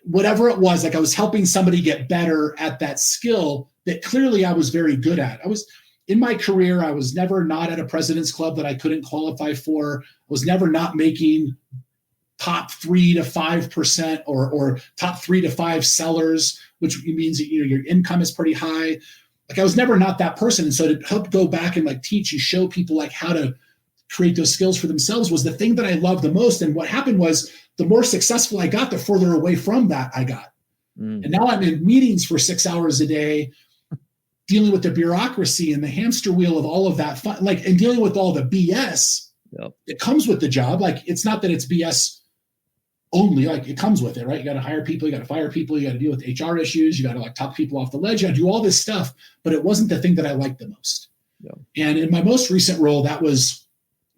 whatever it was, like I was helping somebody get better at that skill that clearly I was very good at. I was in my career, I was never not at a president's club that I couldn't qualify for. I was never not making top 3 to 5% or top 3 to 5 sellers, which means that, your income is pretty high. Like I was never not that person. And so to help go back and like teach and show people like how to create those skills for themselves was the thing that I loved the most. And what happened was the more successful I got, the further away from that I got. And now I'm in meetings for 6 hours a day, dealing with the bureaucracy and the hamster wheel of all of that fun, like, and dealing with all the BS that comes with the job. Like, it's not that it's BS only, like it comes with it, right? You got to hire people, you got to fire people, you got to deal with HR issues, you got to like talk people off the ledge, you got to do all this stuff, but it wasn't the thing that I liked the most. And in my most recent role, that was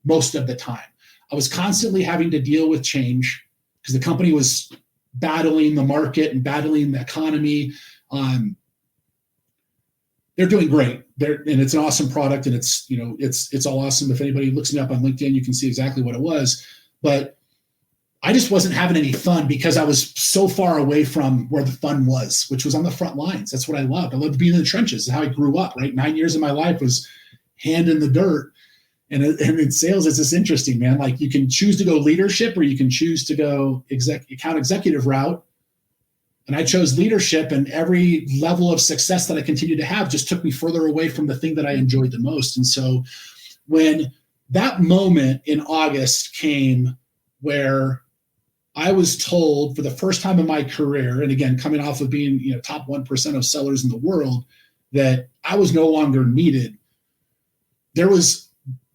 most of the time. I was constantly having to deal with change because the company was battling the market and battling the economy. They're doing great. And it's an awesome product, and it's all awesome. If anybody looks me up on LinkedIn, you can see exactly what it was. But I just wasn't having any fun because I was so far away from where the fun was, which was on the front lines. That's what I loved. I loved being in the trenches. That's how I grew up, right? 9 years of my life was hand in the dirt. And in sales, it's just interesting, man. Like you can choose to go leadership or you can choose to go account executive route. And I chose leadership, and every level of success that I continued to have just took me further away from the thing that I enjoyed the most. And so when that moment in August came where I was told for the first time in my career, and again, coming off of being, top 1% of sellers in the world, that I was no longer needed,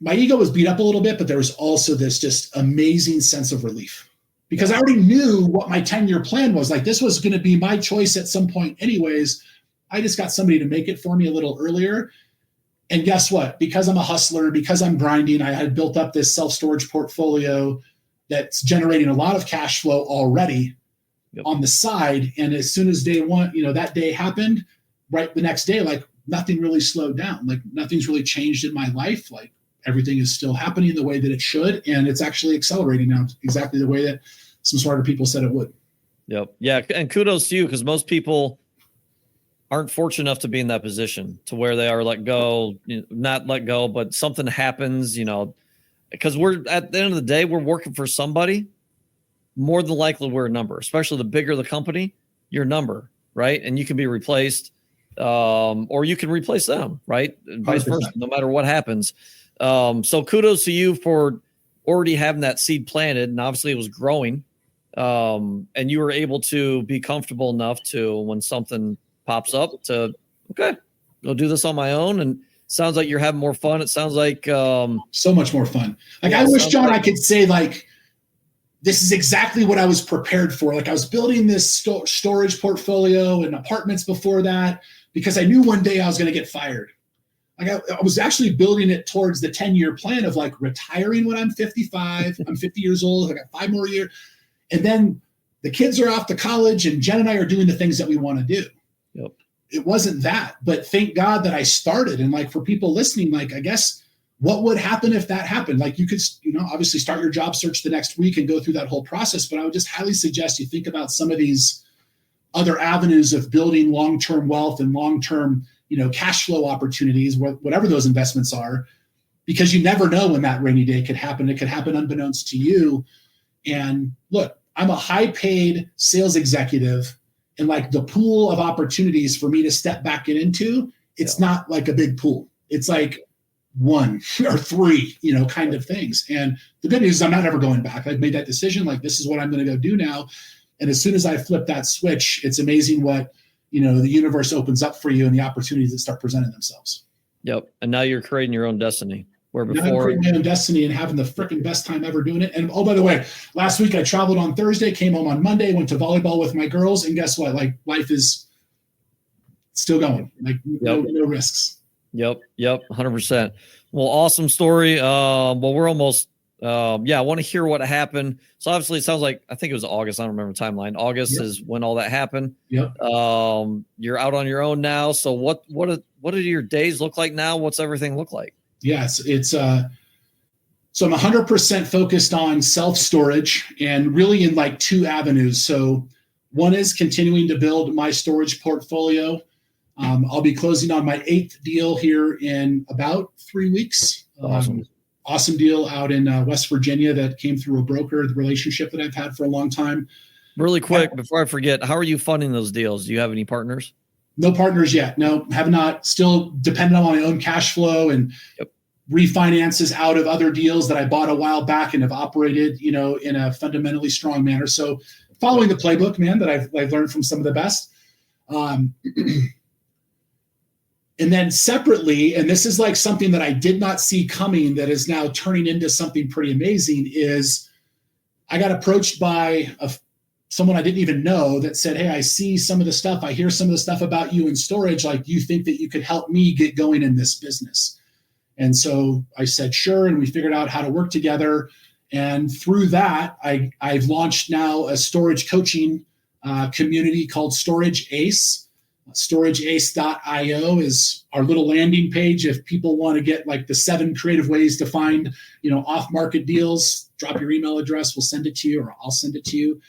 my ego was beat up a little bit, but there was also this just amazing sense of relief because I already knew what my 10-year plan was. Like this was going to be my choice at some point anyways. I just got somebody to make it for me a little earlier. And guess what? Because I'm a hustler, because I'm grinding, I had built up this self-storage portfolio that's generating a lot of cash flow already on the side. And as soon as day one, that day happened, right the next day, like nothing really slowed down. Like nothing's really changed in my life. Like everything is still happening the way that it should. And it's actually accelerating now exactly the way that some smarter people said it would. Yep. Yeah. And kudos to you, because most people aren't fortunate enough to be in that position to where they are let go, not let go, but something happens, because we're at the end of the day, we're working for somebody. More than likely we're a number, especially the bigger the company, your number, right? And you can be replaced, or you can replace them, right? And vice versa, no matter what happens. So kudos to you for already having that seed planted, and obviously it was growing. And you were able to be comfortable enough to, when something pops up, to, okay, go do this on my own. And sounds like you're having more fun. It sounds like so much more fun. Like I wish, John, I could say like, this is exactly what I was prepared for. Like I was building this storage portfolio and apartments before that because I knew one day I was going to get fired. Like I was actually building it towards the 10-year plan of like retiring when I'm 55. I'm 50 years old. I got 5 more years. And then the kids are off to college and Jen and I are doing the things that we want to do. Yep. it wasn't that, but thank God that I started. And like, for people listening, like, I guess what would happen if that happened? Like, you could, obviously start your job search the next week and go through that whole process. But I would just highly suggest you think about some of these other avenues of building long-term wealth and long-term, cash flow opportunities, whatever those investments are, because you never know when that rainy day could happen. It could happen unbeknownst to you. And look, I'm a high-paid sales executive, and like the pool of opportunities for me to step back into, it's not like a big pool. It's like one or three, kind of things. And the good news is I'm not ever going back. I've made that decision. Like, this is what I'm going to go do now. And as soon as I flip that switch, it's amazing what, the universe opens up for you and the opportunities that start presenting themselves. Yep. And now you're creating your own destiny. Where now before, I'm creating my own destiny and having the freaking best time ever doing it. And oh, by the way, last week I traveled on Thursday, came home on Monday, went to volleyball with my girls, and guess what? Like, life is still going. Like, no risks. Yep. 100%. Well, awesome story. Well, we're almost, I want to hear what happened. So obviously it sounds like, I think it was August. I don't remember the timeline. August is when all that happened. Yep. You're out on your own now. So what do your days look like now? What's everything look like? Yes, so I'm 100% focused on self-storage, and really in like two avenues. So one is continuing to build my storage portfolio. I'll be closing on my 8th deal here in about 3 weeks. Awesome deal out in West Virginia that came through a broker, the relationship that I've had for a long time. Really quick, before I forget, how are you funding those deals? Do you have any partners? No partners yet. No, have not. Still dependent on my own cash flow and refinances out of other deals that I bought a while back and have operated, in a fundamentally strong manner. So following the playbook, man, that I've learned from some of the best. And then separately, and this is like something that I did not see coming that is now turning into something pretty amazing, is I got approached by someone I didn't even know that said, hey, I see some of the stuff. I hear some of the stuff about you in storage. Like, do you think that you could help me get going in this business? And so I said, sure. And we figured out how to work together. And through that, I've launched now a storage coaching community called Storage Ace. StorageAce.io is our little landing page. If people want to get like the 7 creative ways to find, off-market deals, drop your email address. We'll send it to you, or I'll send it to you.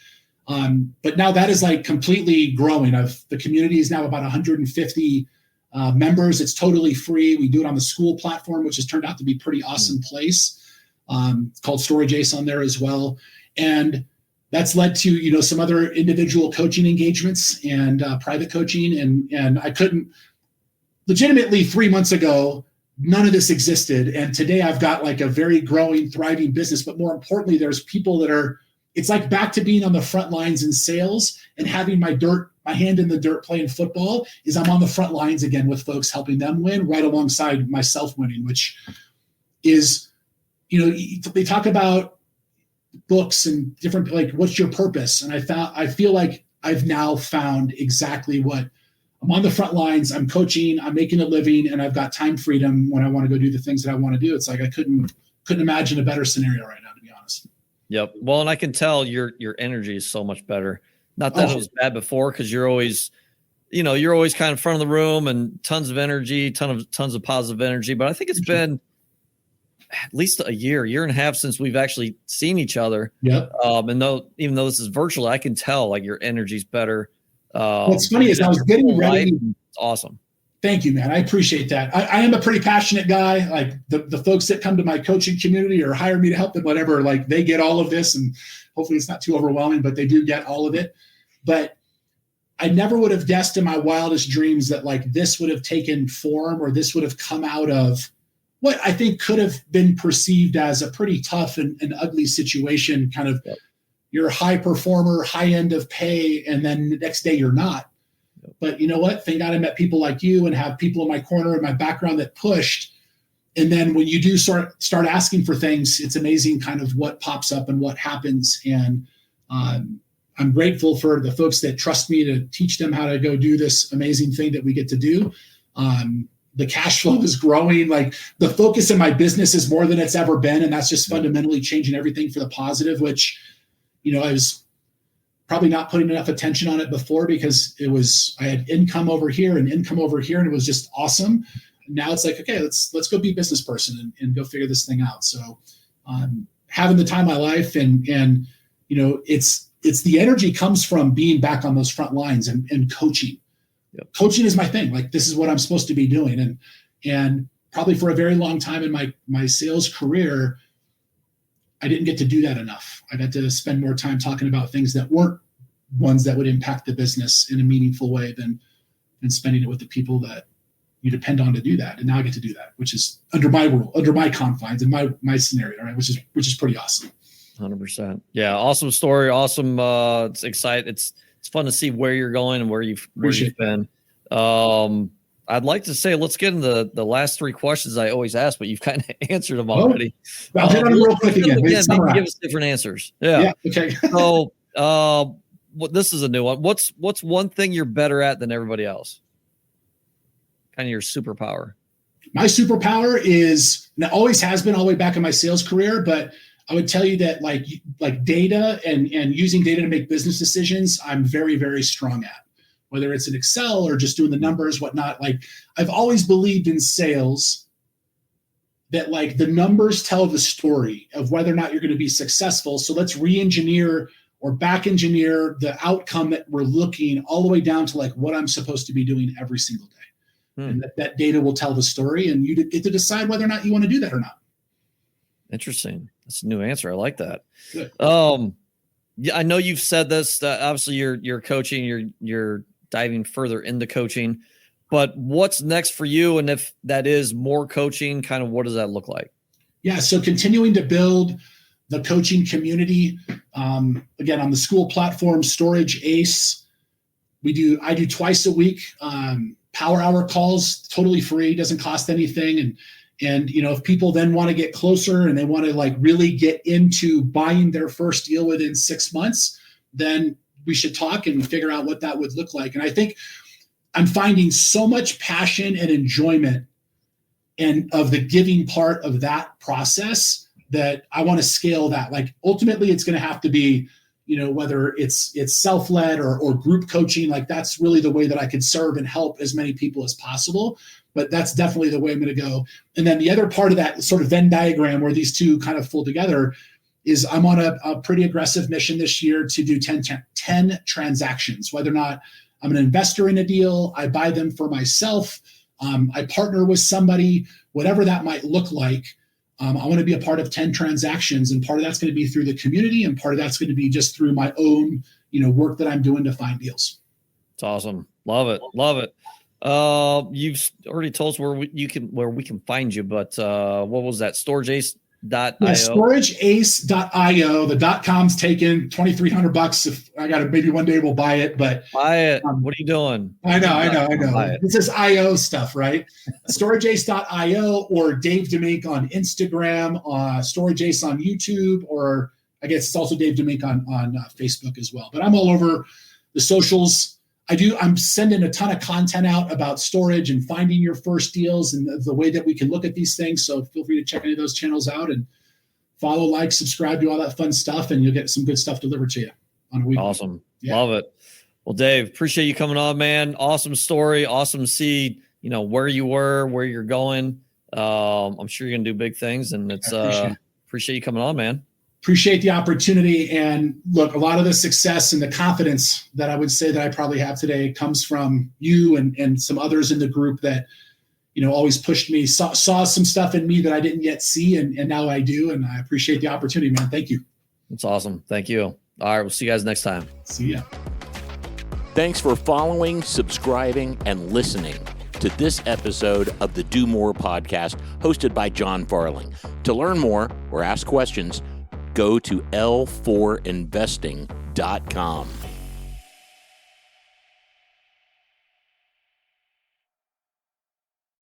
But now that is like completely growing. The community is now about 150 members. It's totally free. We do it on the school platform, which has turned out to be a pretty awesome place. It's called Storage Ace on there as well. And that's led to, some other individual coaching engagements and private coaching. And I couldn't legitimately 3 months ago, none of this existed. And today I've got like a very growing, thriving business. But more importantly, there's people that it's like back to being on the front lines in sales and having my hand in the dirt playing football. Is I'm on the front lines again with folks, helping them win right alongside myself winning, which is, they talk about books and different, like, what's your purpose? And I feel like I've now found exactly what I'm on the front lines. I'm coaching, I'm making a living, and I've got time freedom when I want to go do the things that I want to do. It's like, I couldn't imagine a better scenario right now, to be honest. Yep. Well, and I can tell your energy is so much better. Not that it was bad before, because you're always kind of front of the room and tons of energy, tons of positive energy. But I think it's been at least a year and a half since we've actually seen each other. Yeah. And even though this is virtual, I can tell like your energy's better. What's funny is I was getting ready. It's awesome. Thank you, man. I appreciate that. I am a pretty passionate guy. Like the folks that come to my coaching community or hire me to help them, whatever, like they get all of this, and hopefully it's not too overwhelming, but they do get all of it. But I never would have guessed in my wildest dreams that like this would have taken form, or this would have come out of what I think could have been perceived as a pretty tough and ugly situation. Kind of, you're a high performer, high end of pay, and then the next day you're not. But you know what? Thank God I met people like you and have people in my corner and my background that pushed. And then when you do start asking for things, it's amazing kind of what pops up and what happens. And I'm grateful for the folks that trust me to teach them how to go do this amazing thing that we get to do. The cash flow is growing. Like the focus in my business is more than it's ever been. And that's just fundamentally changing everything for the positive, which, I was probably not putting enough attention on it before because I had income over here and income over here, and it was just awesome. Now it's like, okay, let's go be a business person and go figure this thing out. So having the time of my life and it's the energy comes from being back on those front lines and coaching. Yep. Coaching is my thing. Like, this is what I'm supposed to be doing. And probably for a very long time in my sales career, I didn't get to do that enough. I got to spend more time talking about things that weren't ones that would impact the business in a meaningful way than spending it with the people that you depend on to do that. And now I get to do that, which is under my rule, under my confines, and my scenario, right? Which is pretty awesome. 100%. Yeah. Awesome story. Awesome. It's exciting. It's fun to see where you're going and where you've been. I'd like to say, let's get into the last three questions I always ask, but you've kind of answered them already. I'll hit on them real quick again. Give us different answers. Yeah. Okay. So, this is a new one. What's one thing you're better at than everybody else? Kind of your superpower. My superpower is, and it always has been all the way back in my sales career, but I would tell you that like data and using data to make business decisions, I'm very, very strong at. Whether it's in Excel or just doing the numbers, whatnot. Like, I've always believed in sales that like the numbers tell the story of whether or not you're going to be successful. So let's re-engineer or back engineer the outcome that we're looking all the way down to like what I'm supposed to be doing every single day. And that data will tell the story, and you get to decide whether or not you want to do that or not. Interesting. That's a new answer. I like that. Good. Yeah, I know you've said this. Obviously, you're coaching. You're diving further into coaching. But what's next for you? And if that is more coaching, kind of what does that look like? Yeah, so continuing to build the coaching community. Again, on the school platform, Storage Ace, I do twice a week. Power hour calls, totally free, doesn't cost anything. And if people then want to get closer and they want to like really get into buying their first deal within 6 months, then we should talk and figure out what that would look like. And I think I'm finding so much passion and enjoyment and of the giving part of that process that I want to scale that. Like, ultimately it's going to have to be, whether it's self-led or group coaching, like that's really the way that I could serve and help as many people as possible. But that's definitely the way I'm going to go. And then the other part of that sort of Venn diagram where these two kind of fold together is I'm on a pretty aggressive mission this year to do 10 transactions, whether or not I'm an investor in a deal, I buy them for myself, I partner with somebody, whatever that might look like. I want to be a part of 10 transactions, and part of that's going to be through the community, and part of that's going to be just through my own, work that I'm doing to find deals. It's awesome. Love it. Love it. You've already told us where we can find you, but what was that? StorageAce.io. Yeah, StorageAce.io. The .com's taken. $2,300. If I got it, maybe one day we'll buy it. But buy it. What are you doing? I know. This is IO stuff, right? StorageAce.io or Dave Demink on Instagram, StorageAce on YouTube, or I guess it's also Dave Demink on Facebook as well. But I'm all over the socials. I'm sending a ton of content out about storage and finding your first deals and the way that we can look at these things. So feel free to check any of those channels out and follow, like, subscribe, do all that fun stuff, and you'll get some good stuff delivered to you on a week. Awesome. Yeah. Love it. Well, Dave, appreciate you coming on, man. Awesome story. Awesome to see, where you were, where you're going. I'm sure you're going to do big things, and it's appreciate you coming on, man. Appreciate the opportunity. And look, a lot of the success and the confidence that I would say that I probably have today comes from you and some others in the group that, always pushed me, saw some stuff in me that I didn't yet see. And now I do. And I appreciate the opportunity, man. Thank you. That's awesome. Thank you. All right. We'll see you guys next time. See ya. Thanks for following, subscribing, and listening to this episode of the Do More podcast hosted by John Farling. To learn more or ask questions, go to l4investing.com.